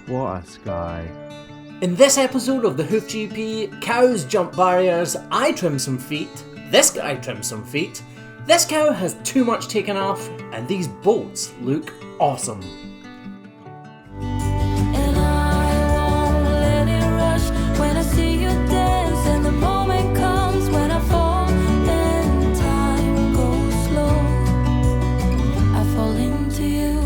What a sky. In this episode of the Hoof GP, cows jump barriers, I trim some feet, this guy trims some feet, this cow has too much taken off, and these bolts look awesome. And I won't let it rush when I see you dance, and the moment comes when I fall and time goes slow. I fall into you.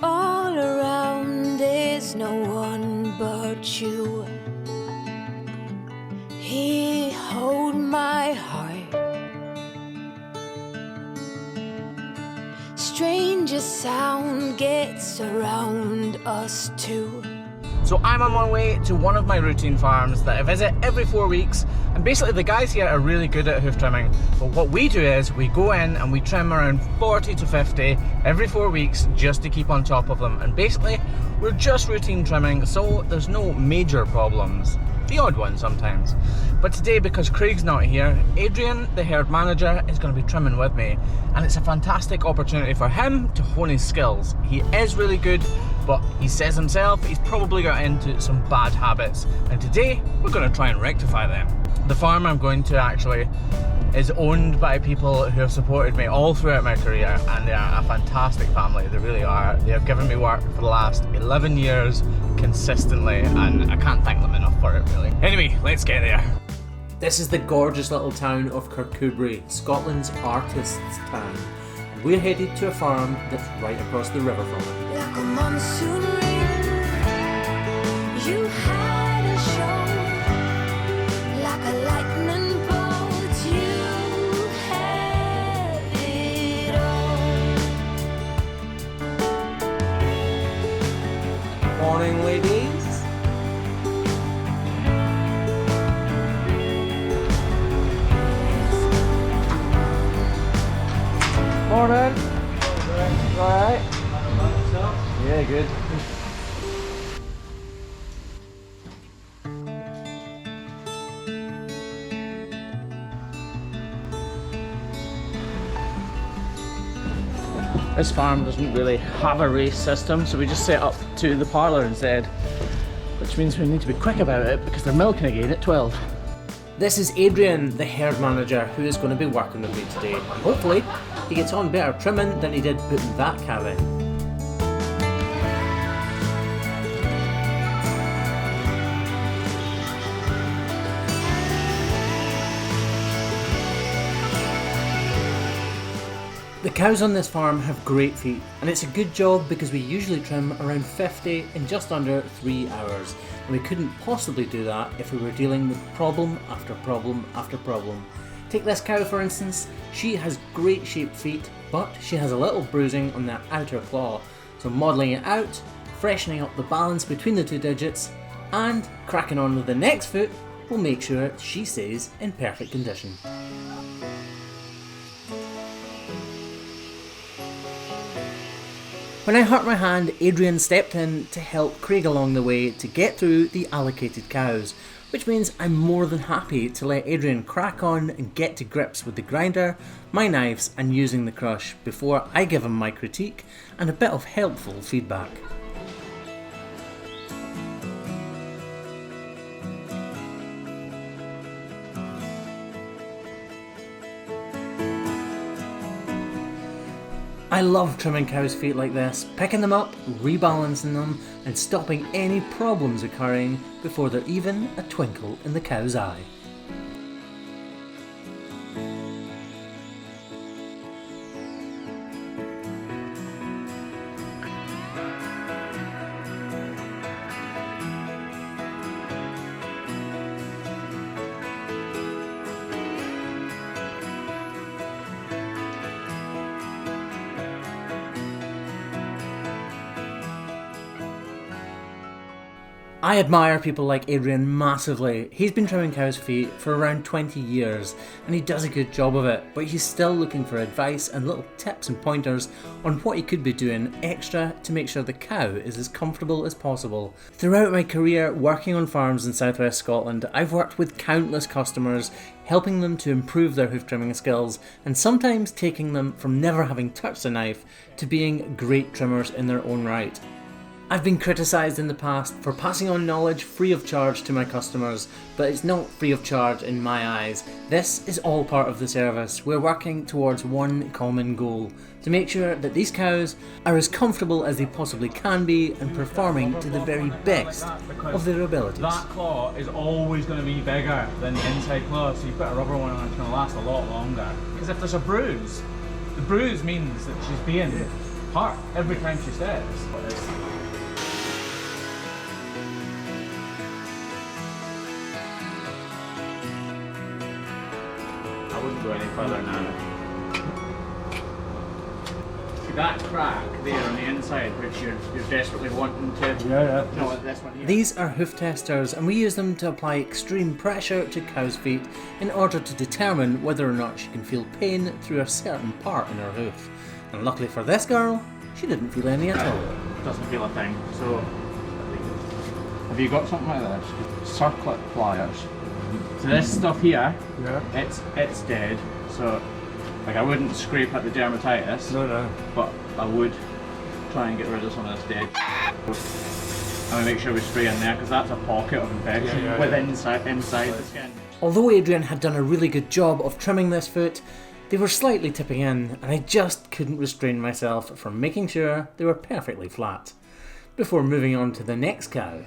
All around is no one but you. He hold my heart. Strangest sound gets around us too. So I'm on my way to one of my routine farms that I visit every 4 weeks, and basically the guys here are really good at hoof trimming, but what we do is we go in and we trim around 40 to 50 every 4 weeks just to keep on top of them, and basically we're just routine trimming, so there's no major problems. The odd one sometimes. But today, because Craig's not here, Adrian, the herd manager, is going to be trimming with me, and it's a fantastic opportunity for him to hone his skills. He is really good, but he says himself he's probably got into some bad habits, and today we're going to try and rectify them. The farm I'm going to actually is owned by people who have supported me all throughout my career, and they are a fantastic family. They really are. They have given me work for the last 11 years consistently, and I can't thank them enough for it, really. Anyway, let's get there. This is the gorgeous little town of Kirkcudbright, Scotland's artist's town. We're headed to a farm that's right across the river from it. Like a monsoon rain, you had a show. Like a lightning bolt, you had it all. Morning, ladies. Morning. Alright. Yeah, good. This farm doesn't really have a race system, so we just set up to the parlour instead, which means we need to be quick about it because they're milking again at 12. This is Adrian, the herd manager, who is going to be working with me today. And hopefully, he gets on better trimming than he did putting that cow in. The cows on this farm have great feet, and it's a good job because we usually trim around 50 in just under 3 hours, and we couldn't possibly do that if we were dealing with problem after problem after problem. Take this cow for instance. She has great shaped feet, but she has a little bruising on that outer claw, so modelling it out, freshening up the balance between the two digits, and cracking on with the next foot will make sure she stays in perfect condition. When I hurt my hand, Adrian stepped in to help Craig along the way to get through the allocated cows, which means I'm more than happy to let Adrian crack on and get to grips with the grinder, my knives and using the crush before I give him my critique and a bit of helpful feedback. I love trimming cows' feet like this, picking them up, rebalancing them, and stopping any problems occurring before they're even a twinkle in the cow's eye. I admire people like Adrian massively. He's been trimming cows' feet for around 20 years and he does a good job of it, but he's still looking for advice and little tips and pointers on what he could be doing extra to make sure the cow is as comfortable as possible. Throughout my career working on farms in southwest Scotland, I've worked with countless customers, helping them to improve their hoof trimming skills and sometimes taking them from never having touched a knife to being great trimmers in their own right. I've been criticised in the past for passing on knowledge free of charge to my customers, but it's not free of charge in my eyes. This is all part of the service. We're working towards one common goal, to make sure that these cows are as comfortable as they possibly can be and performing to the very best of their abilities. That claw is always going to be bigger than the inside claw, so you put a rubber one on, it's going to last a lot longer. Because if there's a bruise, the bruise means that she's being hurt every time she steps. I wouldn't go any further now. See that crack there on the inside, which you're desperately wanting to. No, this one here. These are hoof testers and we use them to apply extreme pressure to cows' feet in order to determine whether or not she can feel pain through a certain part in her hoof. And luckily for this girl, she didn't feel any at all. Doesn't feel a thing. So, have you got something like this? Circlet pliers. So this stuff here, it's dead. So, like, I wouldn't scrape at the dermatitis. No. But I would try and get rid of some of this dead. And make sure we spray in there because that's a pocket of infection inside the skin. Although Adrian had done a really good job of trimming this foot, they were slightly tipping in and I just couldn't restrain myself from making sure they were perfectly flat. Before moving on to the next cow.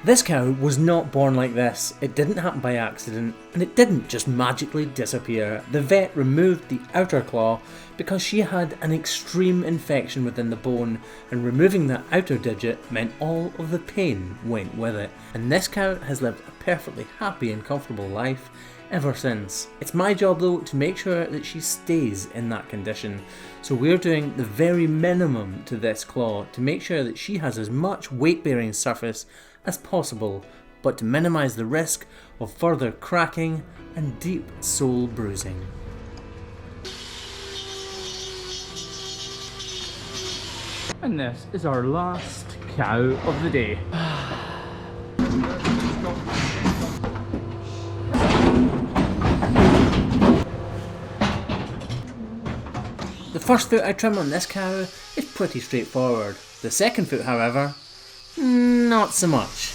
This cow was not born like this, it didn't happen by accident, and it didn't just magically disappear. The vet removed the outer claw because she had an extreme infection within the bone, and removing the outer digit meant all of the pain went with it. And this cow has lived a perfectly happy and comfortable life ever since. It's my job though to make sure that she stays in that condition, so we're doing the very minimum to this claw to make sure that she has as much weight bearing surface as possible, but to minimise the risk of further cracking and deep sole bruising. And this is our last cow of the day. The first foot I trim on this cow is pretty straightforward. The second foot, however, not so much.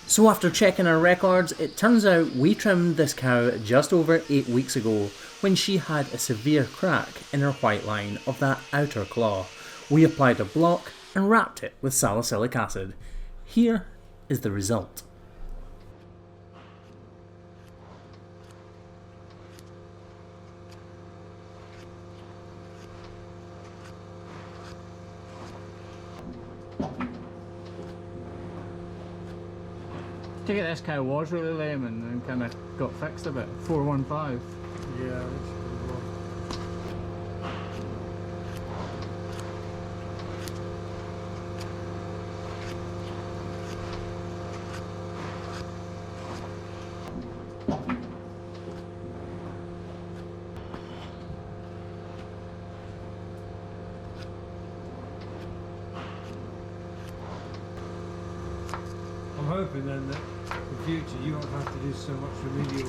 So after checking our records, it turns out we trimmed this cow just over 8 weeks ago when she had a severe crack in her white line of that outer claw. We applied a block and wrapped it with salicylic acid. Here is the result. Take it this cow was really lame and kind of got fixed a bit. 415. Yeah. I'm hoping then that in future you won't have to do so much remedial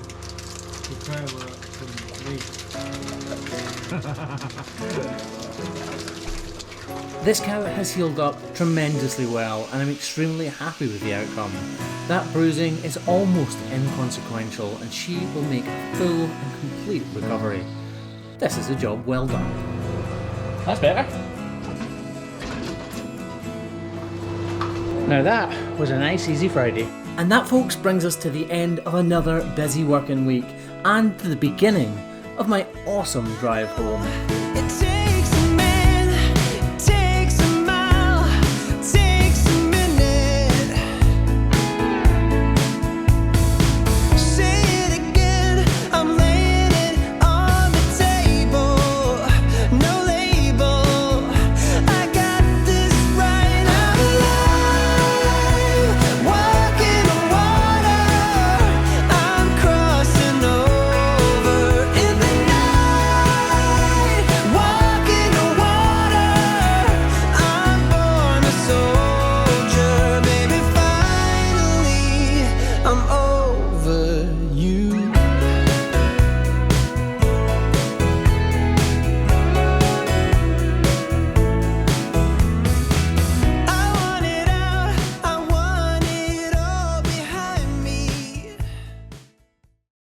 repair work from me. This cow has healed up tremendously well and I'm extremely happy with the outcome. That bruising is almost inconsequential and she will make a full and complete recovery. This is a job well done. That's better. Now that was a nice easy Friday. And that, folks, brings us to the end of another busy working week and to the beginning of my awesome drive home. It's